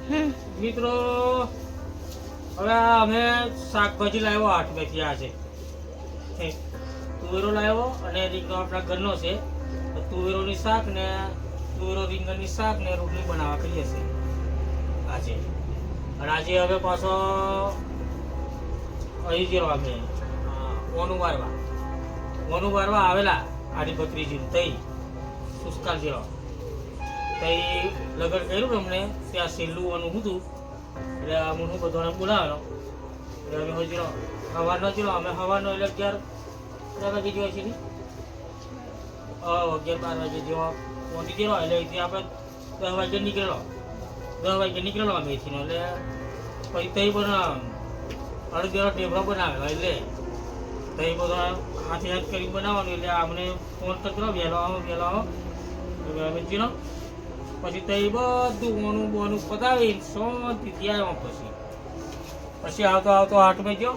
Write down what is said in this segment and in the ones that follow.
મિત્રો હવે અમે શાકભાજી લાવ્યો 8 મેથી આ છે તુવેરો લાવ્યો અને રીંગણ આપણા ઘરનો છે. તુવેરોની શાક ને તુવેરો રીંગણની શાક ને રોટલી બનાવવા કરીએ છીએ આજે. અને આજે હવે પાછો અહીં ગયો અમે ઓનું વારવા આવેલા આની ભત્રીજી તઈ સુસ્કાલ જેવો તઈ લગન કર્યું ને અમને ત્યાં છેલ્લું ઓનું હતું એટલે અમુક બધાને બોલાવેલો એટલે અમે હજી સવારનો ચલો અમે સવારનો એટલે 11 વાગે જેવા છે ને 11-12 વાગે જેવા પહોંચી ગયેલો એટલે અહીંથી આપણે 10 વાગે નીકળેલો અમે અહીંથી એટલે પછી તઈ પણ અડધેરો ટેબલો બનાવેલો એટલે તઈ બધા હાથે હાથ કરી બનાવવાનું એટલે અમને ફોન કરતો વહેલો આવો અમે ચીનો પછી તઈ બધું બોનું પતાવી શાંતિથી આવ્યો. પછી આવતો 8 મેં ગયો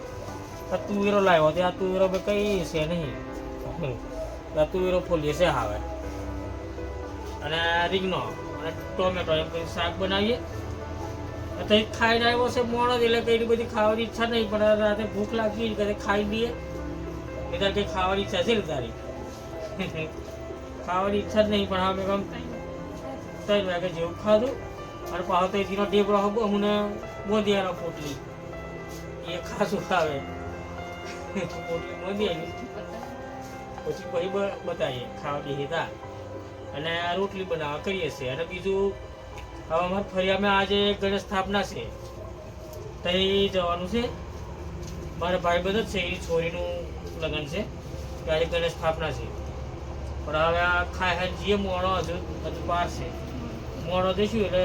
તુવેરો લાવ્યો ત્યાં તુવેરો મેં કઈ છે નહીં તુવેરો ફોલીએ છે આવે અને રીંગણો અને ટોમેટો એમ કરી શાક બનાવીએ. તઈ ખાઈને આવ્યો છે મોણો એટલે કઈ બધી ખાવાની ઈચ્છા નહીં પણ રાતે ભૂખ લાગી કਦੇ ખાઈ લઈએ એટલે કંઈ ખાવાની ઈચ્છા છે ને તારી ખાવાની ઈચ્છા જ નહીં પણ અમે આમ 3 વાગે જેવું ખાધું અને પાછો તો એનો ટેબલો અમને મોદિયાનો પોટલી એ ખાસું ખાવે પોટલી મોદિયાની પછી બતાવીએ ખાવા બેસી તા અને રોટલી બનાવવા કરીએ છીએ. અને બીજું હવે અમારે ફરિયામાં આજે ગણેશ સ્થાપના છે તઈ જવાનું છે. મારા ભાઈબંધ જ છે એની છોરીનું લગ્ન છે ત્યારે ગણેશ સ્થાપના છે પણ હવે આ ખાઈ જઈએ મોડો હજુ પાર છે મોડો જઈશું એટલે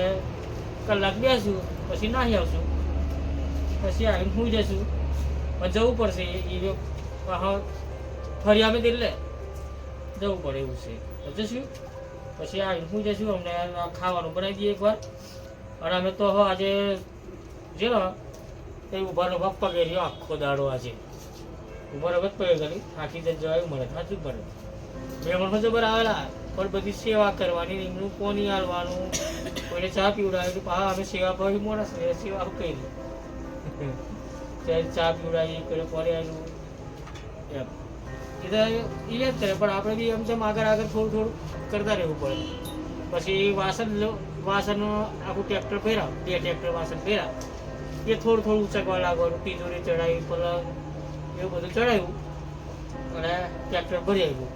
કલાક બેસું પછી નાહી આવશું પછી આવીને સુઈ જઈશું પણ જવું પડશે એ ફરી અમે એટલે જવું પડે એવું છે જઈશું પછી આવીને સુઈ જઈશું. અમને ખાવાનું બનાવી દઈએ એકવાર અને અમે તો આજે જે એ ઉભાનો પપ્પા કરી આખો દાડો આજે ઉભા રગત પગે કરી થાકી જવાયું મળે સાચું પડે મહેમાન જબર આવેલા પણ બધી સેવા કરવાની રીંગણું પોની આલવાનું કોઈને ચા પીવડાવી અમે સેવા ભાવી મોડા સેવા કરી ત્યારે ચા પીવડાવી કોઈ પોની આવ્યું એમ એ જ કરે પણ આપણે બી એમ તેમ આગળ થોડું કરતા રહેવું પડે. પછી વાસણ આખું ટ્રેક્ટર ફેરા 2 ટ્રેક્ટર વાસણ ફેરા એ થોડું ઉચકવા લાગવાનું તિજોરી ચડાવી પલંગ એવું બધું ચડાવ્યું અને ટ્રેક્ટર ભરી આવ્યું.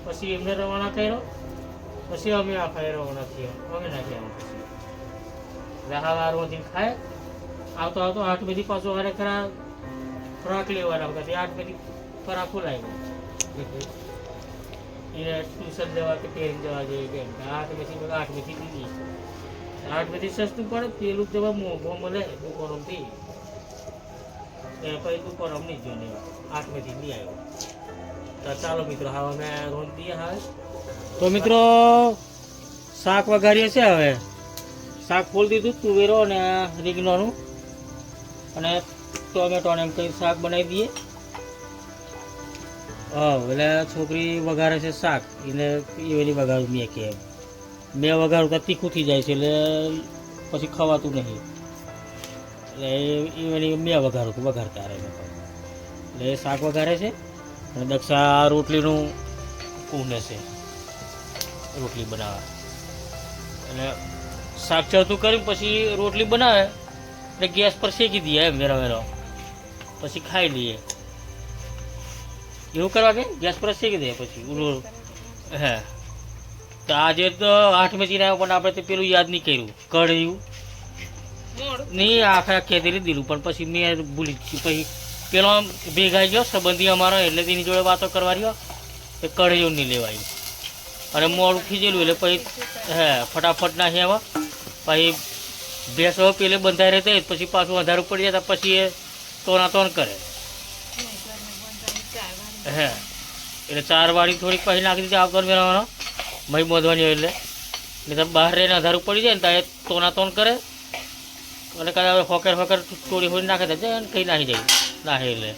પછી એમને રવાના કર્યો પછી અમે આખા રવાના થયા અમે નાખ્યા પછી રાહા રોજી ખાય આવતો 8 બધી પાછો વારે ખરા ફરાક લેવાના હતા 8 બધી ફરાક ખોલાવ્યો એને ટ્યુશન જવા કે ટ્રેન જવા જોઈએ કેમ 8 બધી દીધી 8 બધી સસ્તું પડે પેલું જવા મોંઘો મળે દુકાનોથી એ પછી દુકાન અમને જ જોઈને 8 બધી નહીં આવ્યો. તો ચાલો મિત્રો હવે અમે રોંધીએ હવે તો મિત્રો શાક વઘારીએ છે. હવે શાક ફોલી દીધું તુવેરો અને રીંગણનું અને ટોમેટોને એમ કંઈ શાક બનાવી દઈએ. એટલે છોકરી વઘારે છે શાક એટલે એની વઘારું મેં કે મેં વઘારું તો તીખું થઈ જાય છે એટલે પછી ખવાતું નહીં એટલે એની મેં વઘારતા રહે એટલે એ શાક વઘારે છે અને દક્ષા રોટલીનું કૂને છે રોટલી બનાવવા એટલે શાક ચડતું કરી પછી રોટલી બનાવે એટલે ગેસ પર શેકી દઈએ એમ વેરો પછી ખાઈ લઈએ એવું કરવા કે ગેસ પર શેકી દે પછી ઉલું હે. તો આજે તો 8 મેં આવ્યો પણ આપણે તો પેલું યાદ નહીં કર્યું કઢ્યું નહીં આખા ખેતરી દીધું પણ પછી મેં ભૂલી પછી પેલો ભેગાઈ ગયો સંબંધી અમારો એટલે તેની જોડે વાતો કરવા રહ્યો એ કઢ્યું નહીં લેવાયું અને મોડું ખીજેલું એટલે પછી હે ફટાફટ નાખી આવા પછી ભેંસો પેલે બંધાઈ રહેતા પછી પાછું અંધારું પડી જતા પછી એ તોન કરે હે એટલે 4 વાળી થોડીક પછી નાખી દીધી આવતો મેળવવાનો મહી મોધવાની એટલે તો બહાર રહીને અંધારું પડી જાય ને ત્યાં તોન કરે અને કદાચ હોકેર તોડી હોઈ નાખે જાય ને કંઈ નાખી જાય નાખે એટલે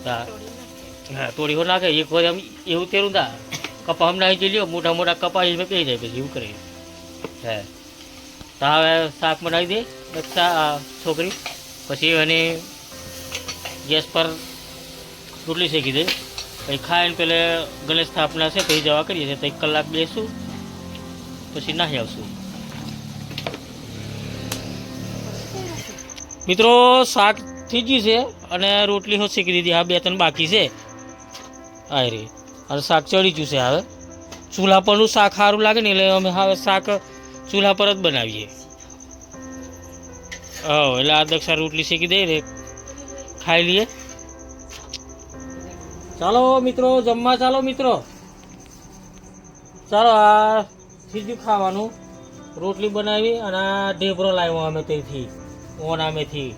હા તોડી હો નાખે એક વાર એવું તેરું તા કપા નાખી જઈ લ્યો મોટા કપા એમાં પહેરી જાય પછી એવું કરે હે તો હવે શાક બનાવી દે છોકરી, પછી એને ગેસ પર રોટલી શેકી દે, પછી ખાઈને પેલે ગણેશ સ્થાપના છે પછી જવા કરીએ છીએ, તો 1 કલાક બેસું પછી નાહી આવશું. મિત્રો શાક થઈ ગયું છે અને રોટલી હો શેકી દીધી. હા 2-3 બાકી છે આ રે, અને શાક ચડી ગયું છે. હવે ચૂલા પરનું શાક સારું લાગે ને એટલે અમે હવે શાક ચૂલા પર જ બનાવીએ. એટલે આ દક્ષા રોટલી શેકી દઈએ ને ખાઈ લઈએ. ચાલો મિત્રો જમવા, ચાલો મિત્રો, ચાલો. આ થઈ ખાવાનું, રોટલી બનાવી અને આ ઢેબરો લાવ્યો અમે ત્યાંથી ઓનામેથી.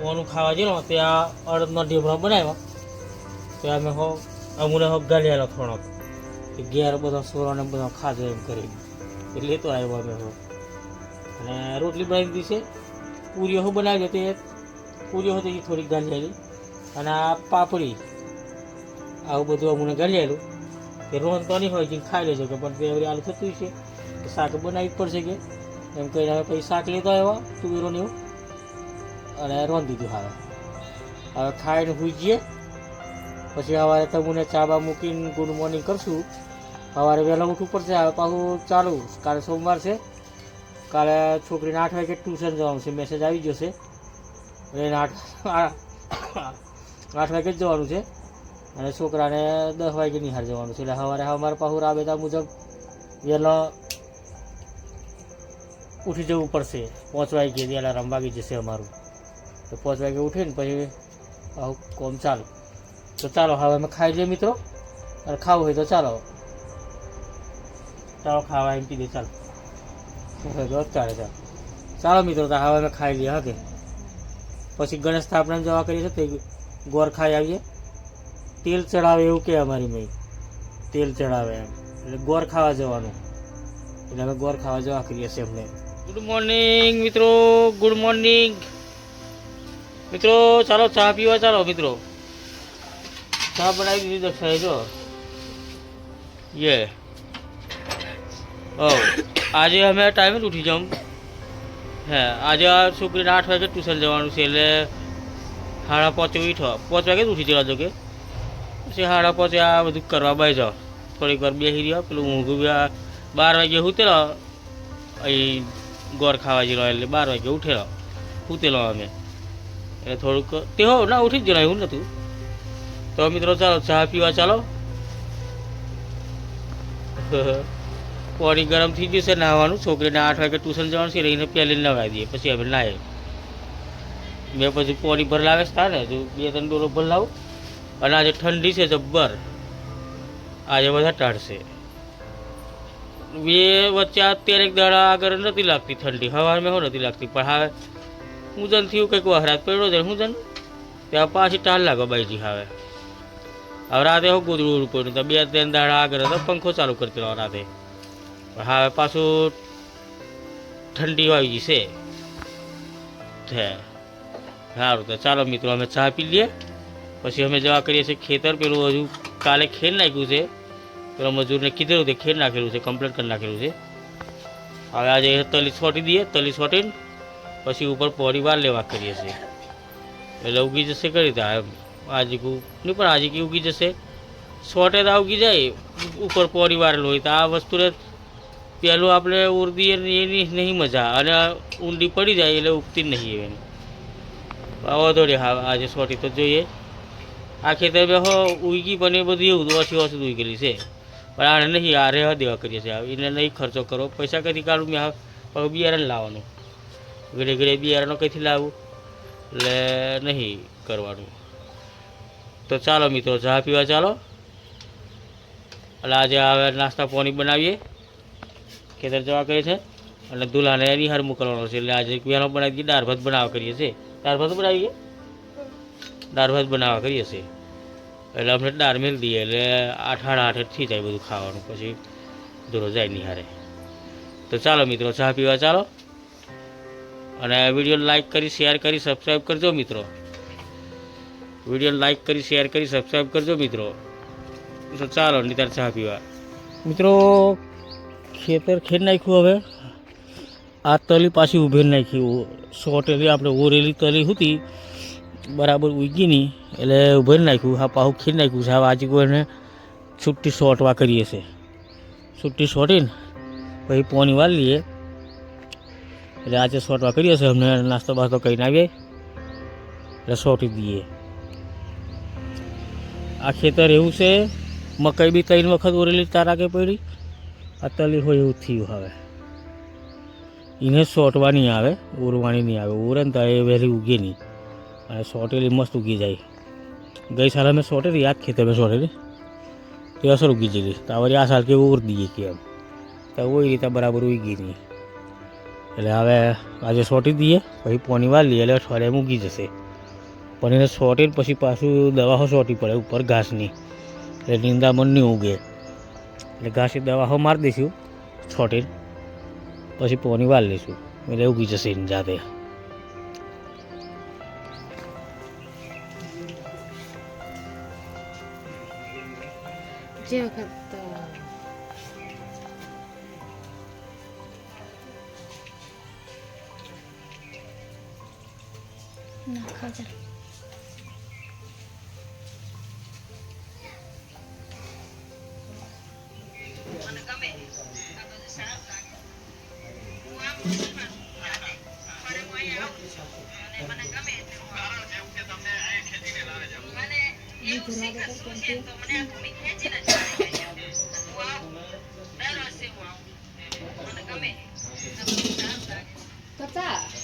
ઓનું ખાવા જઈએ ત્યાં અડદનો ઢેબરો બનાવ્યો, ત્યાં અમે અમુને ગાલેલો થોડોક ઘેર બધો સોરાને બધો ખાધો એમ કરી, એટલે તો આવ્યો અમે અને રોટલી બનાવી દીધી છે. પૂરીઓ બનાવી દે, પૂરીઓ હતી એ થોડીક ગાલેલી, અને આ પાપડી આવું બધું અમને ગાલેલું કે રોહન તો નહીં હોય કે ખાઈ લેજો કે, પણ તે આલું થતું છે કે શાક બનાવી જ પડશે કે એમ કહીને હવે પછી શાક લેતો આવ્યા તુવેરોને એવું અને રોન દીધું. હવે ખાઈને સૂઈ જઈએ, પછી સવારે તમને ચા બા મૂકીને ગુડ મોર્નિંગ કરશું. સવારે વહેલા ઉઠવું પડશે. હવે પાછું ચાલુ, કાલે સોમવાર છે, કાલે છોકરીને 8 વાગે ટ્યુશન જવાનું છે, મેસેજ આવી ગયો છે. એને 8 વાગે જ જવાનું છે અને છોકરાને 10 વાગે નિહાર જવાનું છે. એટલે સવારે અમારે પાછું રાબેતા મુજબ વહેલો ઉઠી જવું પડશે. 5 વાગે એલાર્મ વાગી જશે અમારું, તો 5 વાગે ઉઠીને પછી આવું કોમ ચાલુ. તો ચાલો હવે અમે ખાઈ લઈએ મિત્રો, અને ખાવું હોય તો ચાલો ખાવા એમ કીધું. ચાલો ચાલે ચાલો મિત્રો, તો હવે અમે ખાઈ લઈએ. હા કે પછી ગણેશ સ્થાપના જવા કરીએ છીએ, તે ગોર ખાઈ આવીએ. તેલ ચડાવે એવું કે અમારી મય, તેલ ચડાવે એમ, એટલે ગોર ખાવા જવાનું, એટલે અમે ગોર ખાવા જવા કરીએ છીએ અમને. ગુડ મોર્નિંગ મિત્રો, ગુડ મોર્નિંગ મિત્રો. ચાલો ચા પીવા ચાલો મિત્રો. ચા બનાવી દીધી દક્ષાએ જો આજે અમે ટાઈમે જ ઉઠી જાઉં. આજે આ છોકરીને 8 વાગે ટ્યુશન જવાનું છે, એટલે 5:30 ઉઠો. 5 વાગે જ ઉઠી જવા જો કે, પછી 5:30 આ બધું કરવા બાય જાઓ. થોડીક વાર બેસી રહ્યો, પેલું ઊંઘું 12 વાગે ઉતેલો અહીં ગોર ખાવા જેલો, એટલે 12 વાગે ઉઠેલો ઉતેલો અમે, એટલે થોડુંક તે હો ના ઉઠી જ જણાય એવું નહોતું. તો મિત્રો ચાલો ચા પીવા ચાલો. પાણી ગરમ થઈ ગયું છે, નાહવાનું. છોકરીને 8 વાગે ટ્યુશન જવાનું છે, એને પહેલી નવાઈ દઈએ, પછી અમે નાહીએ. મેં પછી પાણી ભરલાવે છે ને, જો 2-3 ડોલો ભરલાવું. અને આજે ઠંડી છે જબ્બર, આજે બધા ટાળશે. વચ્ચે આ 13 દાડા આગળ નથી લાગતી ઠંડી, હવામાં નથી લાગતી, પણ હવે ઉજન થયું કંઈક વહરાત પડ્યો છે ઉજન, ત્યાં પાછી ટાળ લાગો બાઈજી. હવે રાતે હું ગોદડું પડ્યું, તો 2-3 દાડા આગળ હતો પંખો ચાલુ કરતી રહો રાતે. હવે પાછું ઠંડી આવી ગઈ છે. સારું, તો ચાલો મિત્રો અમે ચા પી લઈએ, પછી અમે જવા કરીએ છીએ ખેતર. પેલું હજુ કાલે ખેડ નાખ્યું છે, પેલો મજૂરને કીધેલું તે ખેડ નાખેલું છે, કમ્પ્લીટ કરી નાખેલું છે. હવે આજે તલી છોટી દઈએ, તલી છોટીને પછી ઉપર પોરી વાર લેવા કરીએ છીએ, એટલે ઉગી જશે કરી દે. આજે નહીં પણ આજે ઉગી જશે, છોટે તો ઉગી જાય, ઉપર પોરી વારેલું હોય તો આ વસ્તુને પહેલું આપણે ઉરદીએ એની નહીં મજા, અને ઊંડી પડી જાય એટલે ઉગતી જ નહીં એની. વધો રે હા આજે છોટી તો જોઈએ. આ ખેતર ઉગી પણ એ બધું એવું ઓછી ઉગી ગયેલી છે, પણ આને નહીં, આ રહેવા દેવા કરીએ છીએ. એને નહીં ખર્ચો કરો, પૈસા કંઈથી કાઢું મેં બિયારણ લાવવાનું, ઘડે ઘડે બિયારણો કંઈથી લાવવું, એટલે નહીં કરવાનું. તો ચાલો મિત્રો ચા પીવા ચાલો. એટલે આજે હવે નાસ્તા પાણી બનાવીએ, ખેતર જવા કરીએ છીએ, અને દુલ્હાને નિહાર મોકલવાનો છે, એટલે આજે વહેલો બનાવી દઈએ. દાળ ભાત બનાવવા કરીએ છીએ, દાળ ભાત બનાવીએ, દાળ ભાત બનાવવા કરીએ છીએ, એટલે અમને દાળ મેળ દઈએ, એટલે 8-8:30 થઈ જાય બધું ખાવાનું, પછી દૂરો જાય નિહારે. તો ચાલો મિત્રો ચા પીવા ચાલો, અને વિડીયો લાઈક કરી શેર કરી સબસ્ક્રાઈબ કરજો મિત્રો. વિડીયો લાઈક કરી શેર કરી સબસ્ક્રાઈબ કરજો મિત્રો. તો ચાલો નિતાર ચા પીવા મિત્રો. ખેતર ખેડ નાખ્યું, હવે આ તલી પાછી ઉભેર નાખી સોટેલી આપણે ઓરેલી તલી હતી બરાબર ઉગી નહીં એટલે ઉભેર નાખ્યું હા પાછું ખીર નાખ્યું છે. હવે આજે કોઈને છૂટી સોટવા કરીએ છે. છૂટી સોટીને પછી પોની વાળી લઈએ એટલે આજે સોટવા કરીએ છીએ. અમને નાસ્તો બાસ્તો કરીને આવીએ એટલે સોટી દઈએ. આ ખેતર એવું છે મકાઈ બી 3 વખત ઓરેલી તારાકે પડી. આ તલી હોય એવું થયું. હવે એને સોટવા નહીં આવે, ઓરવાની નહીં આવે. ઓરે ને તો એ વહેલી ઉગે નહીં અને સોટેલી મસ્ત ઉગી જાય. ગઈ સાલ અમે સોટેલી આ જ ખેતરમાં સોટેલી તે અસર ઉગી ગયેલી. તો વળી આ સાલ કે ઓર દઈએ કે એમ તો ઓઈ રીતે બરાબર ઉગી નહીં. એટલે હવે આજે સોટી દઈએ પછી પોની વાળી લઈએ એટલે અઠવાડિયામાં ઉગી જશે. પણ એને સોટીને પછી પાછું દવાઓ સોટી પડે ઉપર ઘાસની એટલે નિંદામણ નહીં ઉગે. એટલે ઘાસની દવાઓ મારી દઈશું છોટીને પછી પોની વાળી લઈશું એટલે ઉગી જશે એની જાતે. જે વખત ના ખાજા કચા